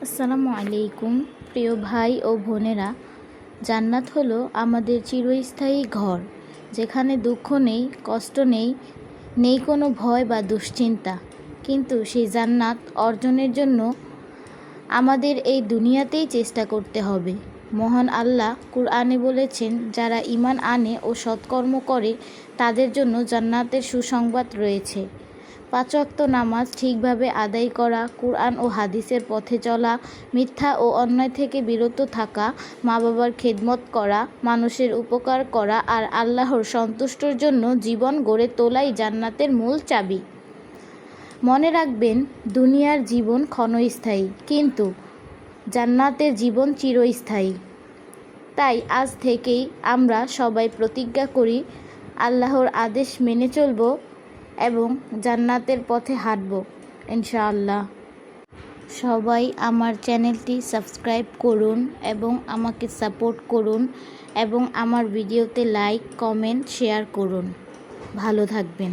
আসসালামু আলাইকুম প্রিয় ভাই ও বোনেরা। জান্নাত হলো আমাদের চিরস্থায়ী ঘর, যেখানে দুঃখ নেই, কষ্ট নেই, নেই কোনো ভয় বা দুশ্চিন্তা। কিন্তু সেই জান্নাত অর্জনের জন্য আমাদের এই দুনিয়াতেই চেষ্টা করতে হবে। মহান আল্লাহ কুরআনে বলেছেন, যারা ঈমান আনে ও সৎকর্ম করে তাদের জন্য জান্নাতের সুসংবাদ রয়েছে। 5 ওয়াক্ত নামাজ ঠিকভাবে আদায় করা, কুরআন ও হাদিসের পথে চলা, মিথ্যা ও অন্যায় থেকে বিরত থাকা, মা বাবার খেদমত করা, মানুষের উপকার করা আর আল্লাহর সন্তুষ্টর জন্য জীবন গড়ে তোলাই জান্নাতের মূল চাবি। মনে রাখবেন, দুনিয়ার জীবন ক্ষণস্থায়ী, কিন্তু জান্নাতের জীবন চিরস্থায়ী। তাই আজ থেকেই আমরা সবাই প্রতিজ্ঞা করি, আল্লাহর আদেশ মেনে চলব এবং জান্নাতের পথে হাঁটব ইনশাআল্লাহ। সবাই আমার চ্যানেলটি সাবস্ক্রাইব করুন এবং আমাকে সাপোর্ট করুন এবং আমার ভিডিওতে লাইক, কমেন্ট, শেয়ার করুন। ভালো থাকবেন।